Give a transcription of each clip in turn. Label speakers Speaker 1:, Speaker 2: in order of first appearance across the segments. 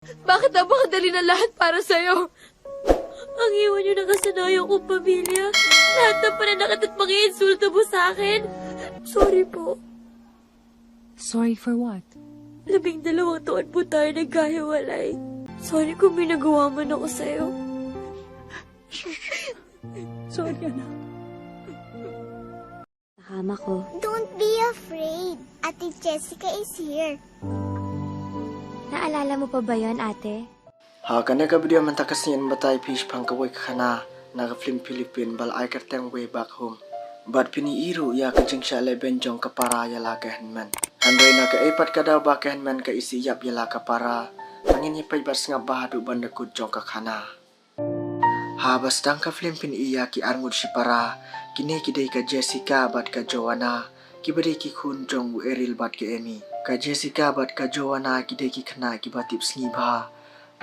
Speaker 1: Bakit napakadali na lahat para sa'yo? Ang iwan yung nakasanayan kong pamilya. Lahat ng pananakit at pag-iinsulto mo sa akin. Sorry po.
Speaker 2: Sorry for what?
Speaker 1: 12 taon po tayo nagkahiwalay. Sorry kung may nagawa man ako sa'yo.
Speaker 2: Sorry, anak.
Speaker 1: Nakama ko.
Speaker 3: Don't be afraid. Ate Jessica is here.
Speaker 1: Naalala mo pa ba yon, ate?
Speaker 4: Kanya ka video man takasiyan batay fish pang kaway kana naga-film Philippine bal ay karteng way back home. But piniiro ya kajing siya leben jong kapara yala kahenman. Handoy na ka epat ka daw ba kahenman ka isiyap yala kapara. Tangin ipay bas nga bahadu bandakut jong kakana. Habas dang ka film piniiya ki arngud si para. Kini kiday ka Jessica bat ka Joanna. Kibade ki kun jong Eril bat ka Amy. Ka Jessica bat ka Joanna kiday ki kana kibatip sngi ba.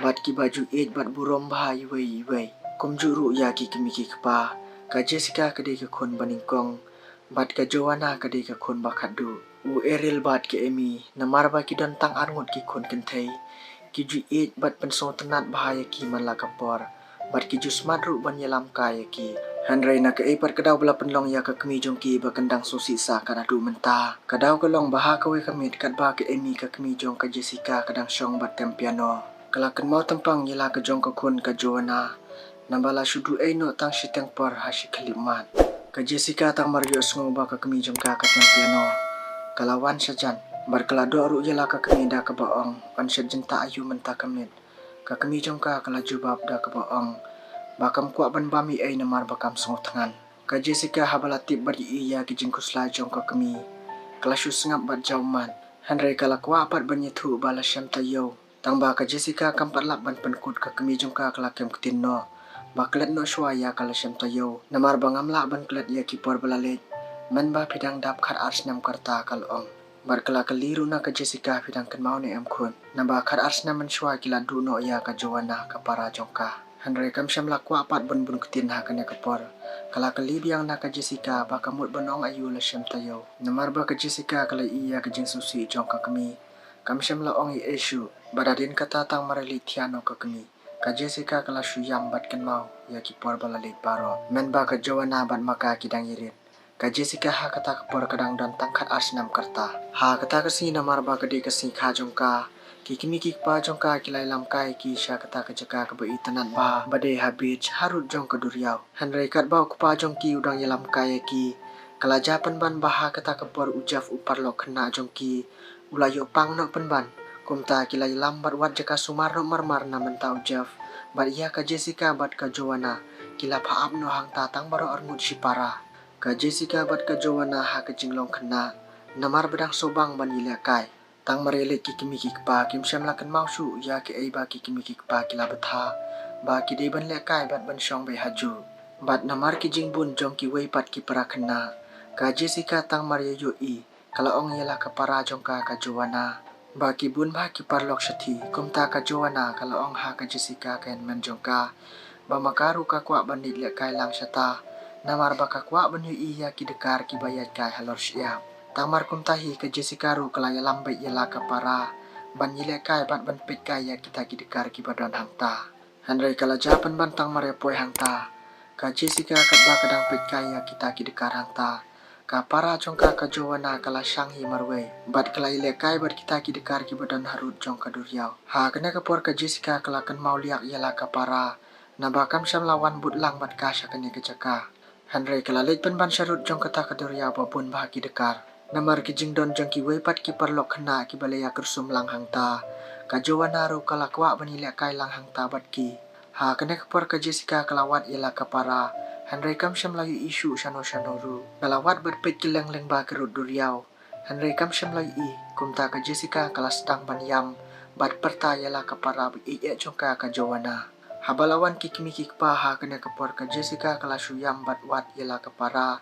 Speaker 4: Bat ki baju 8 bat burom bah iway. Kumjuru ya ki kimiki pa. Ka Jessica kadai ka kon baningkong. Bat ka Joanna kadai ka kon bakadu. U Eril bat ki Amy. Namar ba ki dantang arngot ki kon kentay. Ki ju 8 bat pensong tenat bahaya ki man la kapor. Bat ki ju smadru ban yalam kaya ki. Handray na ka ipat kadaw bala penlong ya ka kemi jong ki bakandang susi sa kadadu menta. Kadaw kalong baha kawe kamit kat ba ki Amy ka kemi jong ka Jessica kadang syong bat tem piano. Kalakan mau tempang yala ka jong ka kun ka Joanna. Nambala syudu no tang siteng por hasi kalimat. Ka Jessica tang marius ngoba ka kemi jong ka tem piano. Kalawan sajan. Barkalado aru yala ka kemi da ka baong. Pan sajan ta ayu menta kamit. Ka kemi jong ka kalajubab da ka baong. Bakam kuat ban bami ay namar bakam sungutangan. Ka Jessica habalatip badi iya kijing kusla jong ka kemi. Kalasyu sengap bat jauman. Handray kalakwa apat banyetu bala syam tayo. Tangba ka Jessica kampat lap ban penkut ka kemi jong ka kalakem ketinno. Baklet no shwaya kala syam tayo. Namar bangam lap ban klet ya kipor balalit. Man ba pidang dap khat ars nam karta kalong. Bar kala kaliru na ka Jessica pidang kenmau ni em kun. Namba khat ars nam man shwa kila du no ya ka Joanna ka para jong ka. Handray kam syam lakwa apat bun ketin ha kanya kapor. Kala kalibiang na ka Jessica baka mut banong ayu la syam tayo. Namar ba ka Jessica kala iya ka jing susi jong ka kemi. Kam syam laong i esyu. Badadin katatang marili tiano ka kemi. Ka Jessica kala syuyam bat kenmau ya kipor balalit baro. Men ba ka Joanna bat maka kidang yirit. Ka Jessica ha kata kapor kadang dan tangkat asnam karta. Ha kata kasi namar ba ka di kasi kajong ka. Kikimi kikpa jong ka kilay lam kai ki siya kata kajaka ka ba itanan ba badai habit harut jong ka duryaw. Handray kat ba kupa jong ki udang yalam kaya ki. Kalajapan ban baha kata kapor ujaf uparlo kena jong ki. Ulayo pang no penban. Kumta kilay lambat wat jaka sumarno marmar na menta ujaf. Bat iya ka Jessica bat ka Joanna. Kila paap no hang tatang baro armud si para. Ka Jessica bat ka Joanna ha ka jinglong kena. Namar bedang sobang ban yila kai. Tang marilit kikimi kikpa kim syam lakan mausu ya ki ay ba kikimi kikpa kila betha. Ba ki day ban lekai bat ban syong bay haju. Bat namar ki jingbun jong ki way pat ki para kena. Ka Jessica tang maria yoi. Kalaong yala ka para jong ka Joanna. Ba ki bun ba ki parlok syati. Kumta ka Joanna kalaong ha ka Jessica ken men jong ka. Ba makaru ka kwa bandit lekai lang syata. Namar ba ka kwa ban yoi ya ki dekar ki bayat kai halor syam. Tamar kumtahi ke Jessica ru kalaya lambai yala ka para. Ban yile kai bat ban pit kai ya kita ki dekar ki badan hangta. Handray kala japan ban tang marepoi hangta. Ka Jessica kat ba kadang pit kai ya kita ki dekar hangta. Ka para jong ka Joanna kala syanghi marwe. Bat kala yile kai bat kita ki dekar ki badan harut jong ka duryaw. Ha kena kapor ka Jessica kala kan mau liak yala ka para. Nabakam syam lawan but lang bat kasya kanya kejaka. Handray kala leit ban syarut jong kata ka duryaw babun bah ki dekar. Namar ki jingdon jang ki wepat ki parlok kena ki balaya kersum lang hangta. Ka Joanna ru kalakwa banilya kai lang hangta bat ki. Ha kena kapor ka Jessica kalawat yala ka para. Handray kam syam layu isu syano ru. Kalawat bat pet ki leng ba kerut duryaw. Handray kam syam layu i. Kumta ka Jessica kalasdang ban yam. Bat perta yala ka para iye jong ka Joanna. Habalawan ki kimi kikpa ha kena kapor ka Jessica kalasyu yam bat wat yala ka para.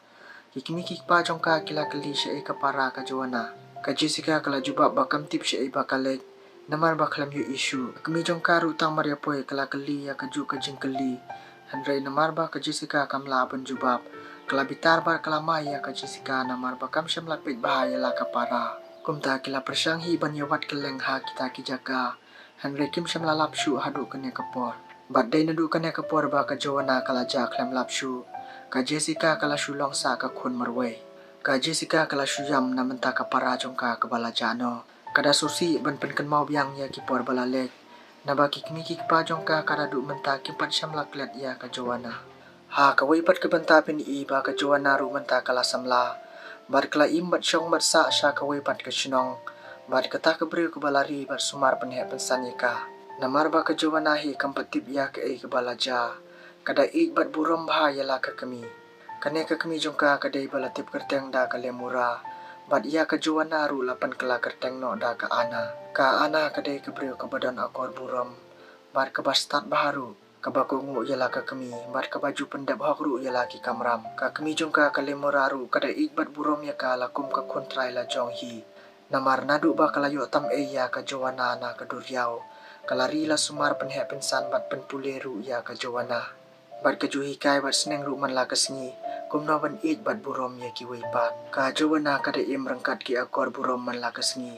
Speaker 4: Kikimi kikpa jong ka kila kali siya ay kapara ka Joanna. Ka Jessica kala jubab bakam tip siya ay bakalit. Namar bakalam yu isu. Kami jong ka rutang mariapoy kala kali ya kaju ka jingkali. Handray namar ba ka Jessica kam laban jubab. Kala bitar bar kalamaya ka Jessica namar bakam siyam lapit bahaya la kapara. Kumta kila persyanghi ban yawat keleng ha kita kijaka. Henry Kim Sham lalap shu hadu kene kapor. Bat day nadu kene kapor ba ka Joanna kala ja klem lap shu. Ka Jessica kala shu long sa ka kun marwe. Ka Jessica kala shu yam na menta ka para jongka ka bala jano. Kada susi ban penken mau biang ya kipor bala lek. Na ba kikmi kikpa jongka kada du menta kimpat Sham laklet ya ka Joanna. Ha ka wipat ka banta pin I ba ka Joanna ru menta kala samla. Bat kala im bat syong bat sa sya ka wipat ka shinong. Bat kata ka beriu ka balari bat sumar penhe pensanya ka. Namar ba ka Joanna hi kampatip ya ka ka balaja. Kada ik bat burom bah ya la ka kami. Kane ka kami jongka kadai balatip kerteng da ka lemura. Bat ya ka Joanna ru lapan kala kerteng no da ka ana. Ka ana kadai ka beriu ka badan akor burom. Bat ka bastat baharu. Ka bakungu ya la ka kami. Bat ka baju pendap hakru ya la ki kamram. Ka kami jongka ka lemura ru kada ik bat burom ya ka lakum ka kontrai la jong hi. Namar nadu ba kalayo tam ya ka Joanna na ka duryao. Kalari la sumar penhe pensan bat penpuleru ya ka Joanna. Bat ka juhi kai bat seneng ru man la ka sengi. Kumno ban it bat burom ya ki weipat. Ka Joanna kada im rengkat ki akor burom man la ka sengi.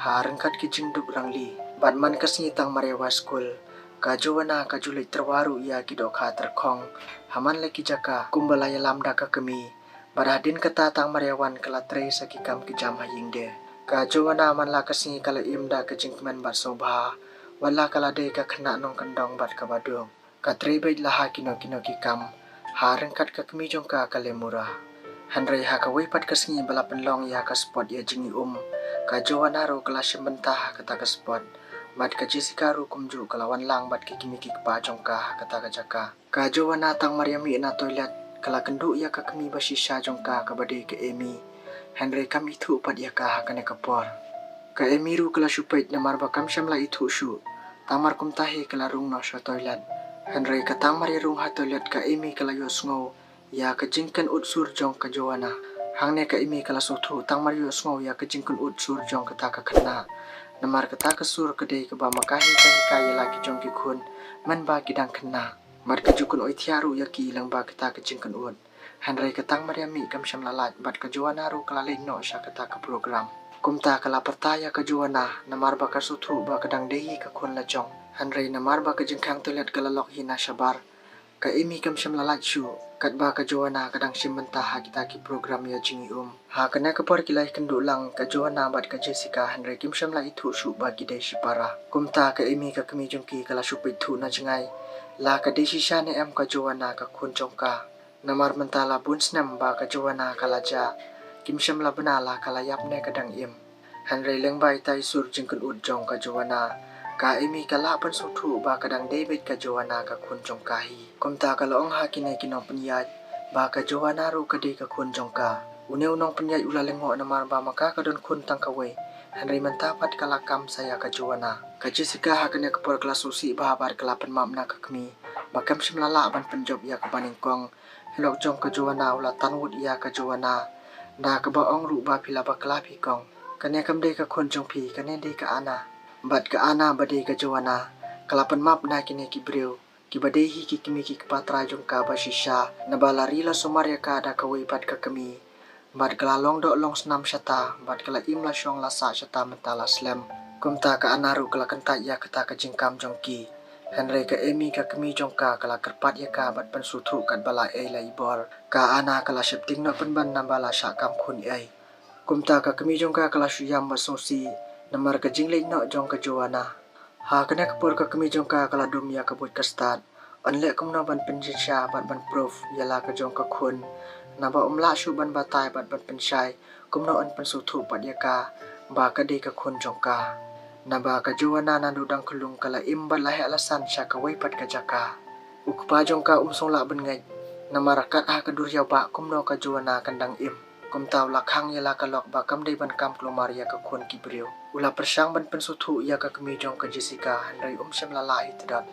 Speaker 4: Ha rengkat ki jingduk rangli. Bat man ka sengi tang marewa skul. Ka Joanna ka julik terwaru ya ki dok ha terkong. Haman la ki jaka kumbalaya lamda ka kami. Bat hadin kata tang marewan kala tre sa ki kam ki jam haying de. Ka Joanna man la ka sengi kala imda ka jingkmen bat sobha. Wala kala day ka kena nong kendong bat ka badung. Ka trebait laha kino ki kam. Ha rengkat ka kami jongka ka lemura. Henry ha ka wipat ka sengi bala penlong ya ka spot ya jingi Ka Joanna ru kala syembentah kata ka spot. Bat ka Jessica ru kumju kalawan lang bat ki kimi ki pa jongka kata ka jaka. Ka Joanna tang Mariami na toilet. Kala kendu ya ka kami basisya jongka ka badai ka Amy. Henry kam itu pat ya ka kane kapor. Ka Amy ru kala syupait na marba kam Syam la itu syu. Tamar kum tahi kala rung no sa toilet. Henry ka tang mari rung ha toilet ka Amy kala yos ngo. Ya ka jingken ut sur jong ka Joanna. Hangne ka Amy kala sotu tang mari yos ngo ya ka jingken ut sur jong ka ta ka kena. Namar ka ta ka sur ka day ka ba makahi ka hikaya lagi jong ki kun. Man ba kidang kena. Mar ka jukun oi tiaru ya ki ilang ba ka ta ka jingken ut. Henry katang Mariami kam Syam lalat bat ka Joanna ru kala no sya kata ka program. Kumta kala pertaya ka Joanna namar ba ka sutu ba kadang dehi ka kun la jong. Henry namar ba ka jingkang toilet kala lok hina syabar. Ka Amy kam Syam lalat syu. Kat ba ka Joanna kadang syembentah ha kita ki program ya jingi Ha kena ka por kilai kendu lang ka Joanna bat ka Jessica Henry kim Syam la itu syu ba ki dai syipara. Kumta ka Amy ka kami jongki kala syupit tu na jengai. La ka desi sya ne em ka Joanna ka kun jongka. Namar mentala bun senam ba ka Joanna kalaja. Kim Syam la benala kala yapne kadang im. Henry leng bai tai sur jingkun ut jong ka Joanna. Ka Amy kala pan sutu ba kadang David ka Joanna ka kun jong kahi. Kumta kala ong ha kine kinong penyat. Ba ka Joanna ru ka di ka kun jong ka. Uneu nong penyat ula lengo namar ba maka ka don kun tang kawe. Henry mentapat kala kam saya ka Joanna. Ka Jessica ha kene kapor kala susi ba bar kala pen mam na ka kami. Ba kam Syam lala ban penjob ya ka baningkong. Helok jong ka Joanna ula tanwut ya ka Joanna. Da ka ba ong ru ba pila ba kelapi kong. Kane kam day ka kun jong pi kane day ka ana. Bat ka ana ba day ka Joanna. Kalapan map na kine ki beriu. Ki ba day hi ki kimi ki patra jong ka ba sisya. Na ba lari la sumarya ka da ka wipat ka kami. Bat kala long do long senam syata. Bat kala im la syong la sa syata mentala slam. Kumta ka ana ru kala kentat ya kata ka jingkam jong ki. Henry ka Amy ka kami jongka kala kerpat ya ka bat pen sutu kat bala la ibor. Ka ana kala syepting no penban na bala syakam kun ai. Kumta ka kami jongka kala syuyam basosi. Namar ka jinglay no jong ka Joanna. Ha kena kapur ka kami jongka kala dum ya kabut ka start. Onle kumna ban penjisya bat ban proof yala ka jong ka kun. Naba umla syu ban batay bat ban pensyay. Kumna on pen sutu pat ya ka. Ba ka day ka kun jongka. Naba ka Joanna nandudang kulung kala imbat lahi alasan sya ka wipat ka jaka. Ukpa jong ka umsong la bengay. Namarakat ha ka duryaw ba kumno ka Joanna kandang im. Kumtaw lakhang yala ka lok ba kam day ban kam klumar ya ka kun ki beriu. Ula persyang ban pensutu ya ka kami jong ka Jessica Henry Syam lalahi tedat.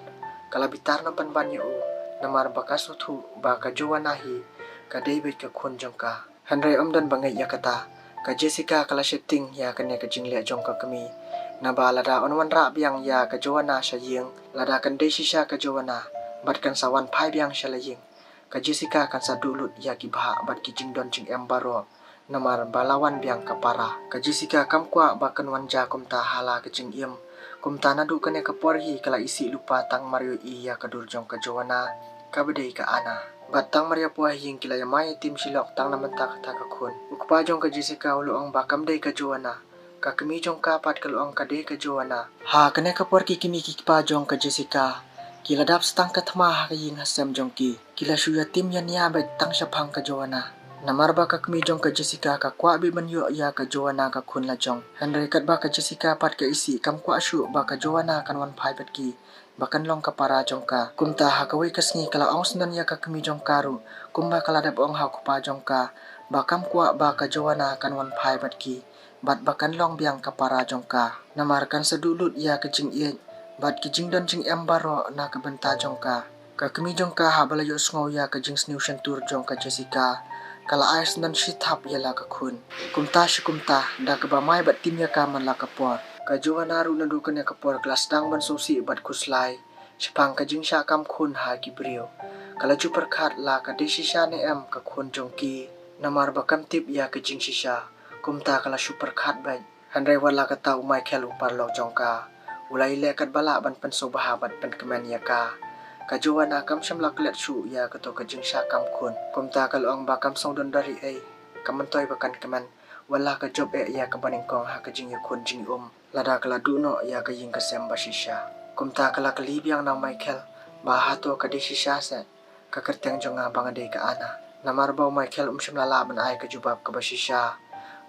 Speaker 4: Kala bitar na pan banyo u. Namar ba ka sutu ba ka Joanna hi. Ka David ka kun jong ka. Henry dan bangay ya kata. Ka Jessica kala shifting ya kane ka jinglia jong ka kami. Naba lada onwan ra biang ya ka Joanna sya ying. Lada kan day sisya ka Joanna. Bat kan sawan pai biang sya la ying. Ka Jessica kan sa dulut ya ki baha bat ki jing don jing em baro. Namar balawan biang kapara. Ka Jessica kam kwa bakan wanja kumta hala kejing iem. Kumta nadu kene kaporhi kala isi lupa tang Mario iya kadurjong ka Joanna. Kabadai ka Ana. Batang Maria puahing kila yamay tim silok tang naman takakun. Ukpajong ka Jessica uloong bakam day ka Joanna. Kakimijong kapat kaluang kade ka Joanna. Ha kene kapor kikimi kikpajong ka Jessica. Kila dap stang katma kaying hasem jongki. Kila suya tim yan yabet tang syapang ka Joanna. Namarba ka kumijong ka Jessica ka kwa bi manyo ya ka Joanna ka kun la jong. Henry kat ba ka Jessica pat ka isi kam kwa syu ba ka Joanna kan wan pai bet ki. Bakan long ka para jong ka. Kumta ha kawai kasngi kala ong senan ya ka kumijong karu. Kumba kala dap ong ha kupa jong ka. Bakam kwa ba ka Joanna kan wan pai bet ki. Bat bakan long biang ka para jong ka. Namarkan sedulut ya ka jing iet. Bat kijing don jing embaro na kabenta jong ka. Ka kumijong ka ha balayo sngaw ya ka jing snution tur jong ka Jessica. Kala ayas nan shithap ya la ka kun. Kumta shi kumta da ka ba mai bat tim ya ka man la ka por. Ka Joanna ru nandu kan ya ka por kelas dang ban sosi bat kuslai. Shipang ka jing sha kam kun ha gibriyo. Kala ju perkat la ka desi sha ne em ka kun jong ki. Namar bakam tip ya ka jing shisha. Kumta kala shu perkat bai. Handrai wala ka tau mai khelu parlo jong ka. Ulai lekat bala ban penso bahabat pen kemen ya ka. Ka Joanna kam syam la klet shu ya ka to ka jing sha kam kun. Kumta kaluang bakam song don dari kamantoy bakan kemen. Wala ka job ya ka baningkong ha ka jing ya kun jing Lada kala duno ya ka ying ka sem basisha. Kumta kala kalibiang na Michael. Bahato ka di shisha se. Ka kerteng jonga bangade ka Ana. Namarbaw Michael syam la laban ay ka jubab ka basisha.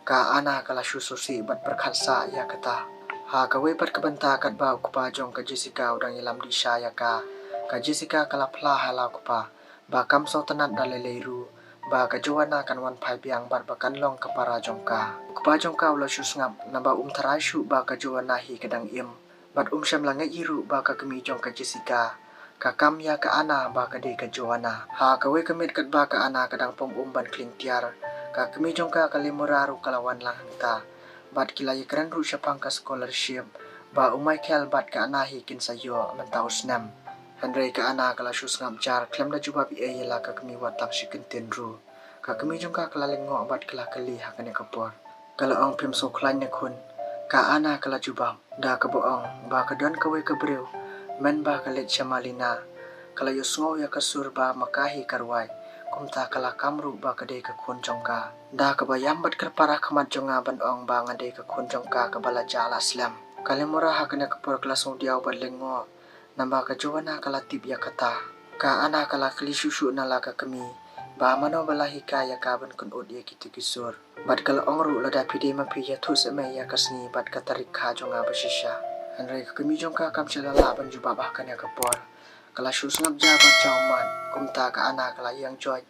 Speaker 4: Ka Ana kala shu sosi bat berkhatsa ya kata. Ha kawai pat kabanta kat ba kupa jong ka Jessica udang ilam di syaya ka. Ka Jessica kala pla hala kupa. Ba kam so tanat daleleru. Ba ka Joanna kan wan pai biang bat bakan long ka para jong ka. Kupa jong ka ula syus ngap na ba tarasyu ba ka Joanna hi kadang im. Bat syam la iru ba ka kemi jong ka Jessica. Ka kam ya ka Ana ba ka de ka Joanna. Ha kawai kamit kat ba ka Ana kadang pom ban kling tiar. Ka kemi jong ka kalimuraru kalawan lang ta. Bat kila keren ru syapang ka scholarship. Ba Michael bat ka Ana hi kin sayo mentau snam. Henry ka Ana kala syus ngam jar klem da jubab yela ka kemi watang shikin tinru. Ka kemi jong ka kala lengo bat kala kali ha kane kapor. Kala ong pim so klain ne kun. Ka Ana kala jubab da ka boong ba ka don kawai ka brew. Men ba ka let syamalina. Kala yusngo ya ka surba makahi karwai. Kumta kala kamru ba ka de ka kun jong ka. Da ka bayam bat kerparah kamat jonga ban ong ba ngade ka kun jong ka bala jala slam. Kalimura ha kane kapor kala song diaw bat lengo. Namba ka Joanna kala tip ya kata. Ka Ana kala kali susu na la ka kemi. Ba mano bala hikaya ka ban kun od ya kitu kisur. Bat kala ongru lada pide mapi ya tu seme ya kasni bat ka tarik ka jonga basisha. Henry ka kemi jong ka kam sila la ban jubab ha kane kapor. Kala syus ngap jabat jauman. Kumta ka Ana kala yang joy.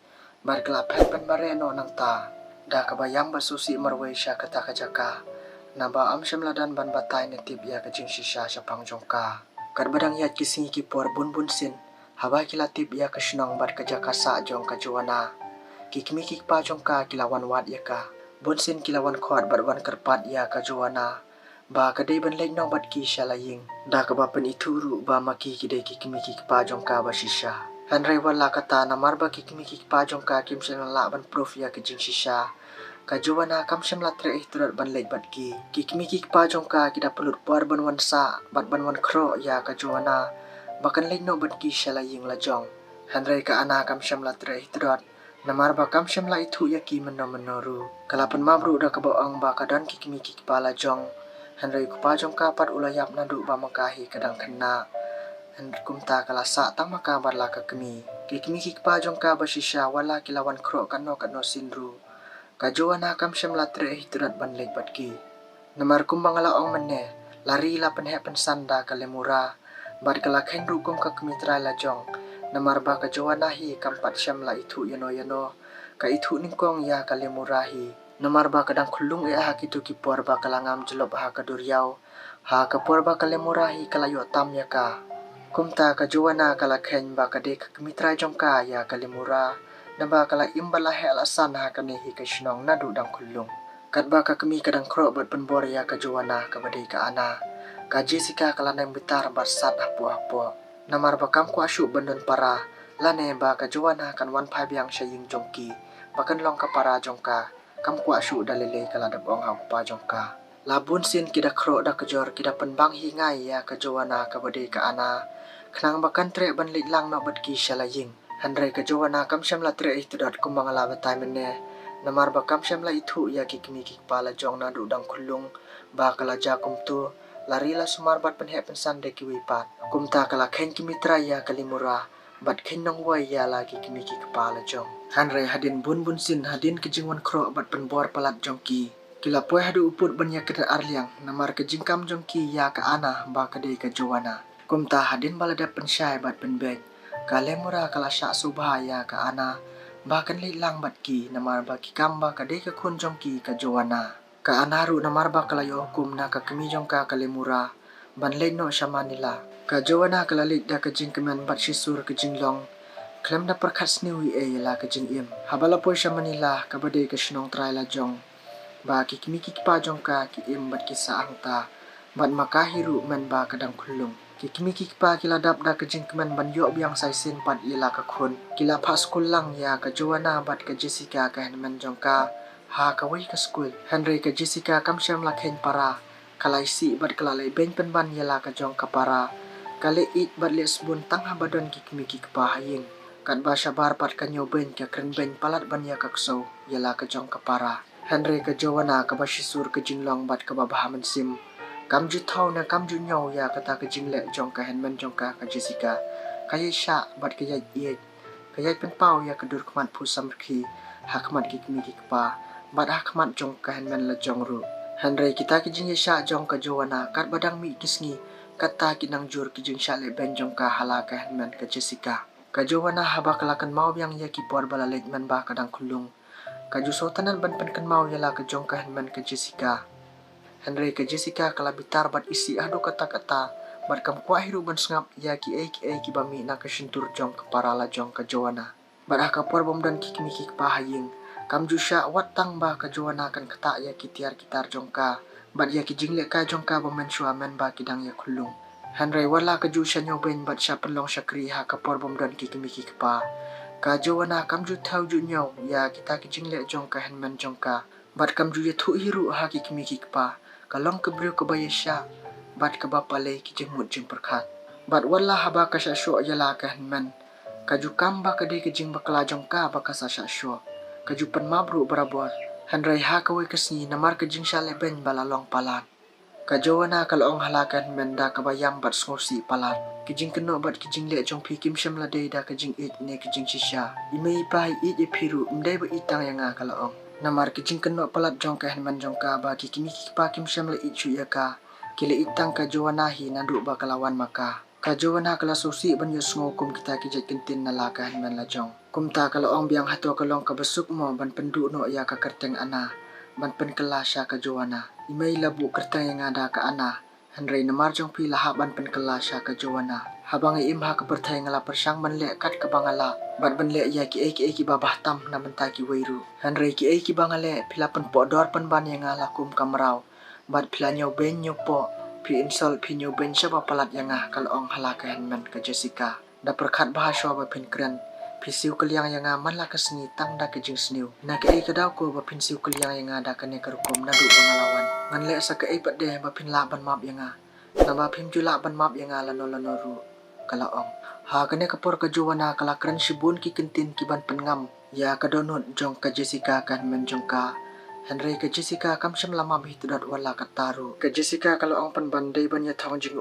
Speaker 4: Bat kala pen bareno nang ta. Da ka bayam basusi marway siya kata ka jaka. Naba syam ladan ban batay na tip ya ka jing shisha siya pang jong ka. Kat badang yat kisingi kipor bun sin. Haba kila tip ya ka syunong bat ka jaka sa jong ka Joanna. Kikmi kikpa jong ka kilawan wat ya ka. Bun sin kilawan kuat bat wan kerpat ya ka Joanna. Ba kadai ban lek no bat ki siya laying. Da ka ba pen ituru ba maki kidai kikmi kikpa jong ka ba shisha. Henry wala kata na marba kikmi kikpa jong ka kim siya la ban proof ya ka jing shisha. Ka Joanna kam syam la tre turat ban lek bat ki. Kikmi kikpa jong ka kita pelut puar ban wan sa bat ban wan kro ya ka Joanna. Bakan lek no bat ki siya laying la jong. Henry ka Ana kam syam la tre turat. Na marba kam syam la itu ya ki menoru. Kalapan mabru da ka baong ba ka dan kikmi kikpa la jong. Henry kupa jong ka pat ulayap nadu ba makahi kadang kena. Henry kumta kala sa tang makabar la ka kemi. Kikmi kikpa jong ka basisya wala kilawan kro kano sinru. Ka Joanna kam syam la tre hiturat ban lek bat ki. Namar kumbang ala ong mene. Lari la penhe pensanda ka lemura. Bat kala khenru kum ka kemitra la jong. Namar ba ka Joanna hi kam pat syam la itu yano. Ka itu ningkong ya ka lemura hi. Namar ba kadang kulung ha kitu kipor ba kalangam jelop ha ka duryaw. Ha kapor ba ka lemura hi kalayo tam ya ka. Kumta ka Joanna kala khen ba ka de ka kemitra jong ka ya ka lemura. Naba kala imbala he alasan ha kani hi ka syunong nadu dang kulung. Kat ba ka kemi kadang kro bat penbor ya ka Joanna ka badai ka Ana. Ka Jessica kala nang bitar barsat hapo. Namar ba kam ku asyu bandon para. Lane ba ka Joanna kan wan pai biang syaying jongki. Bakan long ka para jong ka. kam kwa shu dalile kala da bong hau pa jong ka. Labun sin kida kro da kejor kida penbang hingai ya ke Joanna ka bade ka ana. Knang bakan tre ban lit lang no bat ki shalaying. Handrai ke Joanna kam syam la tre itu dat kumbang ala batai mene. Namar ba kam syam la itu ya ki kimi ki pala jong na du dang kulung ba kala ja kum tu. Lari la sumar bat penhe pensan de ki wipat. Kum ta kala khen kimi tra ya kalimura. Bat khen nong wai ya lagi kimi ki kepala jong. Handrai hadin bun bun sin hadin kejingwan kro bat penbor palat jong ki. Kila poy hadu uput banyak kita arliang namar ke jingkam jongki ya ke ana ba ke ke Joanna. Kumta hadin balada pensyai bat penbeg. Kale mura kala syak subha ya ke ana ba kan li lang bat ki namar ba ki kamba ke ke kun jongki ke Joanna. Ke ana ru namar ba kala yo hukum na ke kemi jongka kale mura ban le no shamanila. Ke Joanna kala lik da ke jingkemen bat shisur ke jinglong. Klem da perkat sniwi la ke jingim. Habala poy shamanila ke bade ke shnong trai la jong. Ba ki kimi ki pa jong ka ki im bat ki sa ang ta bat makahiru men ba kadang kulung ki kimi ki pa kila dap da kejing kemen ban yo biang sai sin pat ila ka khun kila pa skul lang ya ka Joanna bat ka Jessica ka hen men jong ka ha ka wei ka skul Henry ka Jessica kam syam la khen para kalai si bat kala lai ben pen ban yala ka jong ka para kale it bat le sbun tang ha badon ki kimi ki pa haying kat ba syabar pat ka nyo ben ka kren ben palat ban ya ka kso yala ka jong ka para Henry ke Joanna ke basisur ke jinglong bat ke babahaman sim. Kam ju tau na kam ju nyau ya kata ke jinglek jong ke henmen jong ka Jessica. Kaya syak bat ke yai iet. Kaya pen pau ya ke dur kemat pusam ki. Hakmat ki kimi ki kepa. Bat hakmat jong ke henmen la jong ru. Henry kita ke jing syak jong ke Joanna. Kat badang mi kisngi. Kata ki nang jur ke jing syak le ben jong ka hala ke henmen ke Jessica. Ke Joanna haba kelakan mau yang ya ki por balalet men ba kadang kulung. Kaju sultanan ban penken mau yala ke jong ka henman ke Jessica. Henry ke Jessica kala bitar bat isi adu kata-kata bat kam kwa hiru ban sengap ya ki ki bami na ke shintur jong ke parala jong ke Joanna. Bat haka por bom dan ki kimi ki pahaying. Kam ju sya wat tang ba ke Joanna kan kata ya ki tiar kitar jong ka. Bat ya ki jingle ka jong ka bomen shua men ba kidang ya kulung. Henry wala ke ju sya nyoben bat sya penlong syakri haka por bom dan ki kimi ki pa. Ka Joanna kam ju tau ju nyau ya kita ki jingle jong ka henman jong ka bat kam ju ye thu hiru ha ki kimi ki pa kalong ke brio ke bayesha bat ke bapa le ki jengmut jing perkhat bat wala haba ka sha sho yala ka henman ka ju kam ba ka de ki jing bakla jong ka ba ka sa sha sho ka ju pen mabru barabor Henry ha ka we kesni namar ke jing sha le ben balalong palat ka Joanna kalong halakan menda ka bayam bat ngosi palat kijing keno bat kijing le jong pi kim syam la dei da kijing it ne kijing shisha imei pai it e piru mdai ba itang yang kalaong namar kijing keno palat jong ka henman jong ka ba ki kimi ki pa kim syam la it chu ya ka kile itang ka Joanna hi nandu ba kalawan maka ka Joanna kala susi ban yo ngokum kita ki jek kentin na la ka henman la jong kumta kalaong biang hato kalong ka besuk mo ban pendu no ya ka kerteng ana ban pen kelasya ka Joanna imei labu kerteng yang ada ka ana Henry namar jong pi lahap ban pen kelasya ka Joanna habang im ha ka perthai ngala persang ban le kat ka bangala bat ban le ya ki ki babah tam na mentai ki weiru Henry ki bangale pila pen podor pen ban yang ngala kum kamrau bat pila nyo ben nyo po pi insol pi nyo ben sya palat yang kalong hala ka henman ka Jessica da perkhat bahaswa ba pin kren pisiu keliang yang man la kesni tang da ke jing sniu na ke ka daw ko ba pin siu keliang yang ada ka ne karukom na du pangalawan ngan le sa ka pat de ba pin la ban map yang na ba pin ju la ban map yang lano ru kalaong ha ka ne ka por ka Joanna kala kren sibun ki kentin ki ban pengam ya ka donut jong ka Jessica kan men jong ka Henry ka Jessica kam syam lama bi tudat wala ka taru ka Jessica kalaong pan bandai ban ya thong jing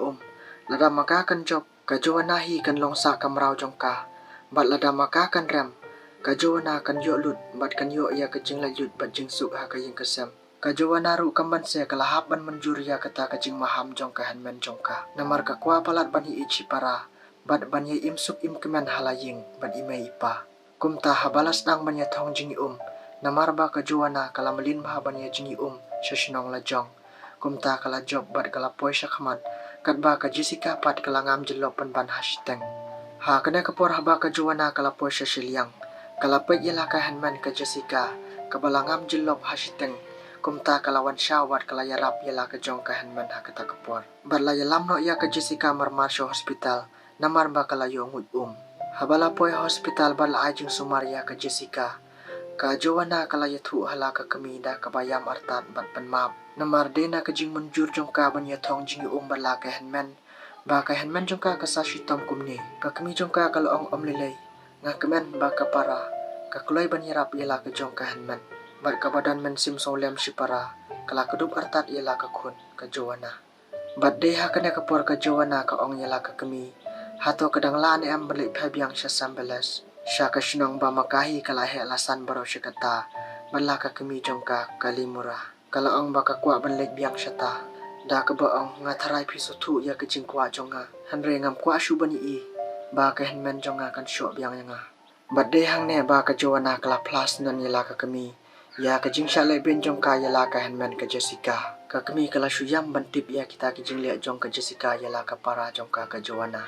Speaker 4: lada maka kan job ka Joanna hi kan longsa kamrau jong ka bat lada maka kan rem ka Joanna kan yo lut bat kan yo ya ka jing la lut bat jing suk ha ka ying kesem ka Joanna ru kamban se kalahap ban menjur ya kata ka jing maham jong ka henmen jong ka namar ka kwa palat ban hi ichi para bat ban ye im suk im kemen halaying bat imei pa kumta habalas dang ban ya thong jing namar ba ka Joanna kala melin ba ban ya jing shashnong la jong kumta kala job bat kala poisha khamat kat ba ka Jessica pat kala ngam jelop ban hashtag ha kena kapor haba ka Joanna kala poisha shiliang kala pek yala ka henman ka Jessica ka balangam jelop hashtag kumta kalawan syawat kala yarap yala ka jong ka henman ha kata kapor bat la yalam no ya ka Jessica marmar sho hospital namar ba kala yo ngud habala poy hospital bal ajing sumaria ka Jessica Ka Joanna kala yathu hala ka kami da ka bayam artat bat penmap. Namar de na ka jing menjur jong ka ban yathong jing bala ka henmen. Ba ka henmen jong ka sashi tom kumni. Ka kami jong ka kala om lelei. Nga kemen ba ka para. Ka kulay ban yarap yala ka jong ka henmen. Bat ka badan men sim solem si para. Kala kedub artat yala ka kun ka Joanna. Bat de ha kena kapor ka Joanna ka ong yala ka kami. Hato kadang la ni am balik phabyang siya sambelas. Siya ka sinong ba makahi kala he alasan baro siya kata. Bala ka kami jong ka kalimura. Kala ong baka kwa balik biyang siya ta. Da ka ba ong nga taray piso tu ya ka jing kwa jong nga. Hanre ngam kwa shu bani i. Ba ka henmen jong nga kan syok biyang nga. Bat de hang ne ba ka Joanna kala plus nan yala ka kami. Ya ka jing siya le ben jong ka yala ka henmen ka Jessica. Ka kami kala syuyam bantip ya kita ka jing le jong ka Jessica yala ka para jong ka Joanna.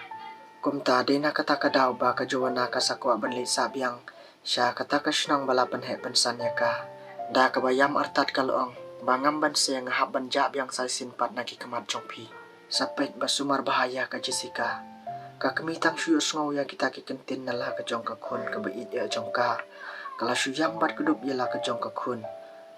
Speaker 4: Kumta de na kata ka daw ba ka Joanna ka sakwa banlit sabyang. Siya kata ka sinang balapan he pensan ya ka. Da ka bayam artat kaloong. Bangam ban siya nga haban jab yang sa sinpat na kikamat jong pi. Sapek basumar bahaya ka Jessica. Ka kamitang syuyos ngaw ya kita kikentin na la ka jong ka kun ka bait ya jong ka. Kala syuyam bat kudup ya la ka jong ka kun.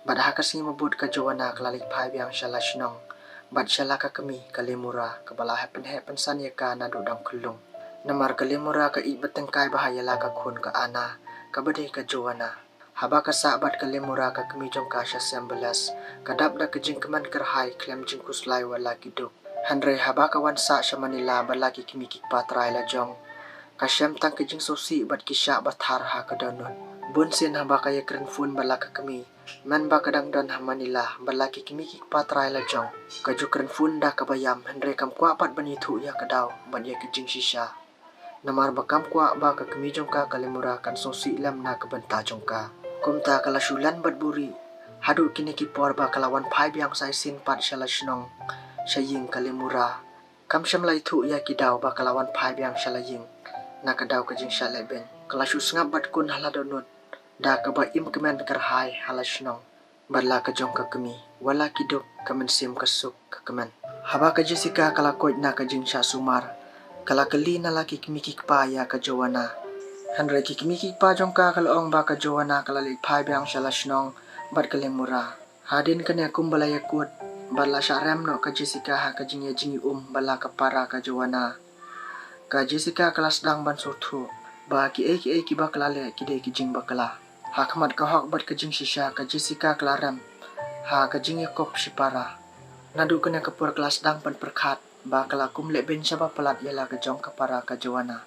Speaker 4: Bat hakas ni mabut ka Joanna kalalik pai biang siya la sinong. Bat siya la ka kami kalimura kabala hepen san ya ka na dudang kulung. Namar kalimura ka ibatengkay bahaya la ka kun ka ana. Kabade ka Joanna. Haba ka sabat kalimura ka kami jong ka siya sembelas. Kadap da ka jing keman kerhay klem jing kuslay wala kiduk. Hanre haba ka wansa siya Manila balaki kimikik patray la jong. Kasyam tang ka jing sosi bat kisya bathar ha ka danon. Bunsin haba kaya krenfun bala ka kami. Man ba kadang don ha Manila balaki kimikik patray la jong. Kaju krenfun da ka bayam hanre kam kwa pat banitu ya ka daw ban ya ka jing sisya. Namar bakam kwa ba ka kami jong ka kalimura kan sosi lam na kabanta jong ka. Kumta kala syulan bat buri. Hadu kini kipor ba kalawan pai biang say sinpat siya la sinong. Siya ying kalimura. Kam siyam la itu ya kidaw ba kalawan pai biang siya la ying. Nakadaw ka jing siya leben. Kala syus nga bat kun hala donut. Da ka ba im kemen kerhay hala sinong. Badla ka jong ka kami. Wala kiduk kamen sim kasuk ka kemen. Haba ka Jessica kala koit na ka jing siya sumar. Kala kali na laki kimikik pa ya ka Joanna. Hanre kikimikik pa jong ka kalaong ba ka Joanna kalalik pai biang siya la sinong. Bat kalimura. Hadin ka niya kumbalaya kut. Bala siya rem no ka Jessica ha ka jing ya jingi bala ka para ka Joanna. Ka Jessica kalas dang ban surtu. Ba ki ba kalale ki de ki jing bakala. Ha kamat ka hok bat ka jing sisya ka Jessica kalarem. Ha ka jing ya kop si para. Nadu ka niya kapur kelas dang pan perkat. Ba kala kum le ben siya ba palat yala ka jong ka para ka Joanna.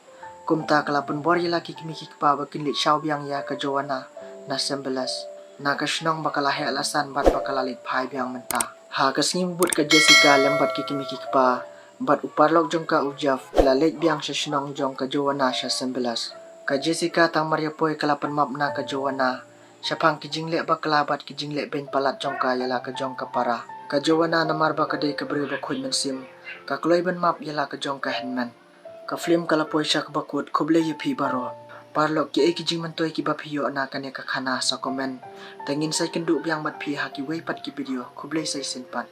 Speaker 4: Kumta kala penbor yala ki kimikik pa bakin lit siyaw biang ya ka Joanna. Na sembelas. Na kasinong bakala he alasan bat bakala lit pai biang menta. Ha kasingibut ka Jessica lembat ki kimikik pa. Bat uparlog jong ka ujaf kila lit biang siya sinong jong ka Joanna siya sembelas. Ka Jessica tang mariapoy kala penmap na ka Joanna. Siya pang kijing le bakala bat kijing le ben palat jong ka yala ka jong ka para. Ka Joanna namar ba kaday ka beri bakuy mensim. Ka kulay ben map yala ka jong ka henman. Ka film kalapoy siya kabakut kublay yapi baro. Parlok ki kijing mantoy ki bapiyo na kanya kakana sa komen. Tangin say kendu biang mat pi ha ki way pat ki video kublay say sinpat.